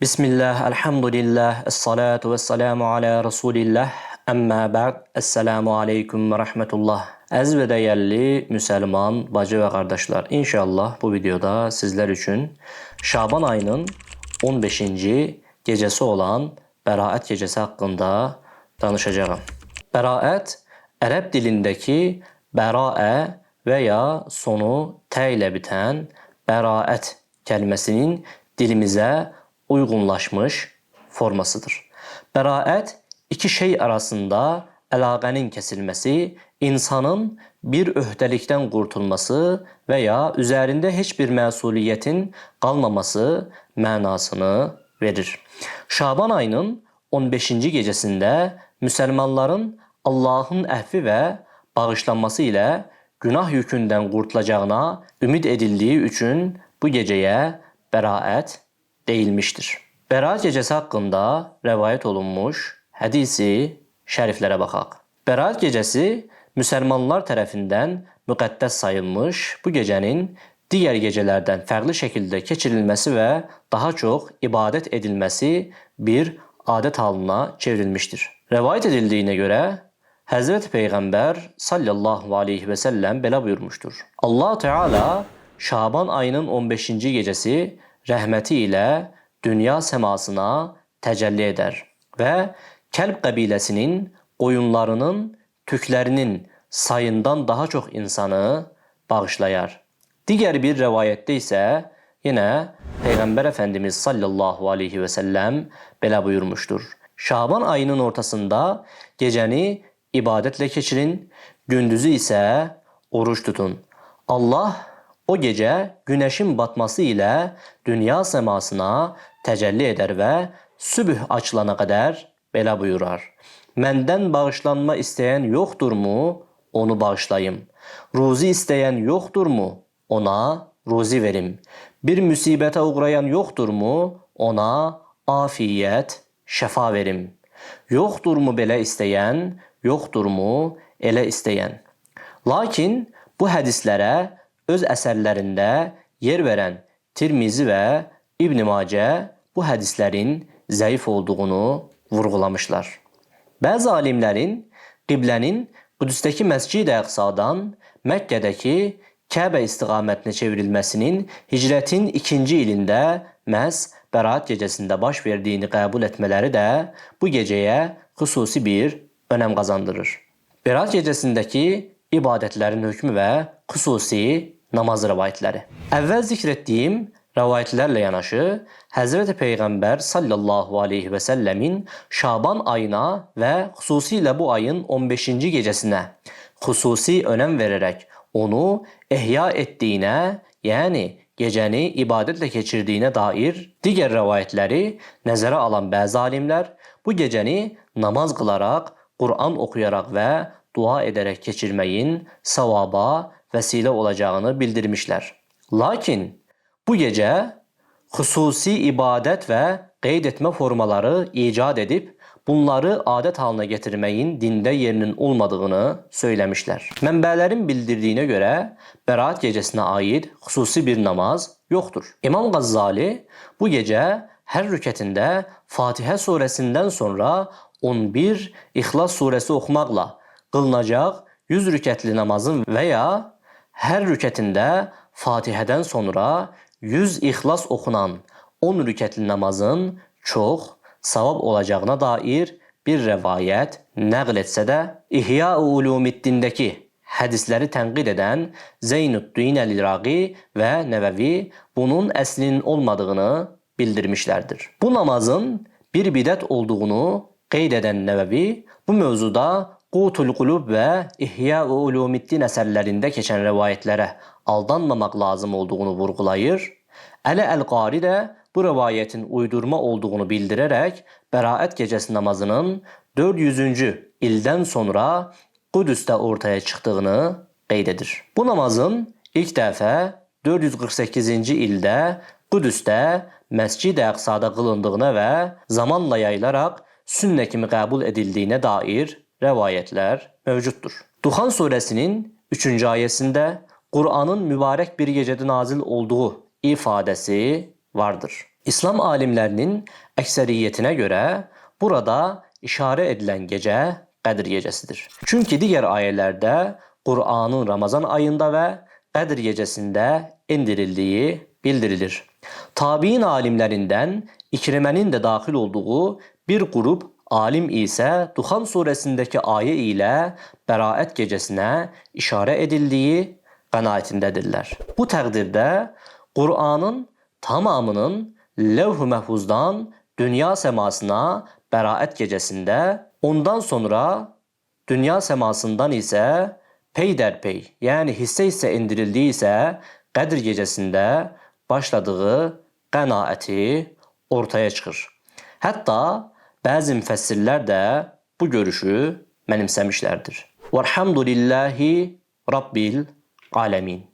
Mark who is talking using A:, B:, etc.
A: Bismillah, elhamdülillah, essalatu vesselamu ala Resulillah, əmmə ba'd, esselamu aleyküm və rəhmətullah. Əziz və dəyərli müsəlman, bacı və qardaşlar, inşallah bu videoda sizlər üçün Şaban ayının 15-ci gecəsi olan Bəraət gecəsi haqqında danışacağım. Bəraət, ərəb dilindəki bəraə və ya sonu tə ilə bitən bəraət kəlməsinin dilimizə uyğunlaşmış formasıdır. Bəraət, iki şey arasında əlaqənin kəsilməsi, insanın bir öhdəlikdən qurtulması və ya üzərində heç bir məsuliyyətin qalmaması mənasını verir. Şaban ayının 15-ci gecəsində müsəlmanların Allahın əhvi və bağışlanması ilə günah yükündən qurtulacağına ümid edildiyi üçün bu gecəyə bəraət deyilmişdir. Bəraət gecəsi haqqında rəvayət olunmuş hədisi şəriflərə baxaq. Bəraət gecəsi müsəlmanlar tərəfindən müqəddəs sayılmış, bu gecənin digər gecələrdən fərqli şəkildə keçirilməsi və daha çox ibadət edilməsi bir adət halına çevrilmişdir. Rəvayət edildiyinə görə Həzrəti Peyğəmbər sallallahu aleyhi və səlləm belə buyurmuşdur. Allah Teala Şaban ayının 15-ci gecəsi rəhməti ilə dünya səmasına təcəlli edər və Kəlb qəbiləsinin qoyunlarının tüklərinin sayından daha çox insanı bağışlayar. Digər bir rəvayətdə isə yenə Peyğəmbər Əfəndimiz sallallahu aleyhi və səlləm belə buyurmuşdur. Şaban ayının ortasında gecəni ibadətlə keçirin, gündüzü isə oruç tutun. Allah o gecə günəşin batması ilə dünya səmasına təcəlli edər və sübh açılana qədər belə buyurar. Məndən bağışlanma istəyən yoxdurmu? Onu bağışlayım. Ruzi istəyən yoxdurmu? Ona ruzi verim. Bir müsibətə uğrayan yoxdurmu? Ona afiyyət, şəfa verim. Yoxdurmu belə istəyən? Yoxdurmu elə istəyən? Lakin bu hədislərə öz əsərlərində yer verən Tirmizi və İbn Macə bu hədislərin zəif olduğunu vurğulamışlar. Bəzi alimlərin qiblənin Qüdsdəki Məscid-i Əqsadan Məkkədəki Kəbə istiqamətinə çevrilməsinin hicrətin 2-ci ilində məhz Bəraət gecəsində baş verdiyini qəbul etmələri də bu gecəyə xüsusi bir önəm qazandırır. Bəraət gecəsindəki ibadətlərin hökmü və xüsusi namaz rəvayətləri. Əvvəl zikr etdiyim rəvayətlərlə yanaşı, Həzrəti Peyğəmbər sallallahu aleyhi və səlləmin Şaban ayına və xüsusilə bu ayın 15-ci gecəsinə xüsusi önəm verərək onu ehya etdiyinə, yəni gecəni ibadətlə keçirdiyinə dair digər rəvayətləri nəzərə alan bəzi alimlər bu gecəni namaz qılaraq, Qur'an oxuyaraq və dua edərək keçirməyin savaba vəsilə olacağını bildirmişlər. Lakin bu gecə xüsusi ibadət və qeyd etmə formaları icad edib, bunları adət halına getirməyin dində yerinin olmadığını söyləmişlər. Mənbələrin bildirdiyinə görə Bəraət gecəsinə aid xüsusi bir namaz yoxdur. İmam Qazzali bu gecə hər rükətində Fatihə surəsindən sonra 11 İxlas surəsi oxumaqla qılınacaq 100 rükətli namazın və ya hər rükətində Fatihədən sonra 100 İxlas oxunan 10 rükətli namazın çox savab olacağına dair bir rəvayət nəql etsə də, İhya-ı Ulumiddindəki hədisləri tənqid edən Zeynüddin Əl-İraqi və Nəvəvi bunun əslinin olmadığını bildirmişlərdir. Bu namazın bir bidət olduğunu qeyd edən Nəvəvi bu mövzuda Qutul Qulub və İhya-ı Ulumiddin əsərlərində keçən rəvayətlərə aldanmamaq lazım olduğunu vurğulayır. Əli Əl-Qari də bu rəvayətin uydurma olduğunu bildirərək Bəraət gecəsi namazının 400-cü ildən sonra Qüdsdə ortaya çıxdığını qeyd edir. Bu namazın ilk dəfə 448-ci ildə Qüdsdə Məscid-i Əqsada qılındığına və zamanla yayılaraq sünnə kimi qəbul edildiyinə dair rəvayətlər mövcuddur. Duxan surəsinin 3-cü ayəsində Qur'anın mübarək bir gecədə nazil olduğu ifadəsi vardır. İslam alimlerinin ekseriyetine göre burada işare edilen gece Kadir gecesidir. Çünkü diğer ayelerde Kur'an'ın Ramazan ayında ve Kadir gecesinde indirildiği bildirilir. Tabi'in alimlerinden İkrime'nin de dahil olduğu bir grup alim ise Duhan suresindeki ayet ile Beraat gecesine işare edildiği kanaatindedirler. Bu takdirde Kur'an'ın tamamının Levh-i Mahfuz'dan dünya semasına Beraat gecesinde, ondan sonra dünya semasından ise peyderpey yani hisse hisse indirildiği ise Kadir gecesinde başladığı kanaati ortaya çıkır. Hatta bazı müfessirler de bu görüşü benimsemişlerdir. Velhamdülillahi Rabbil alemin.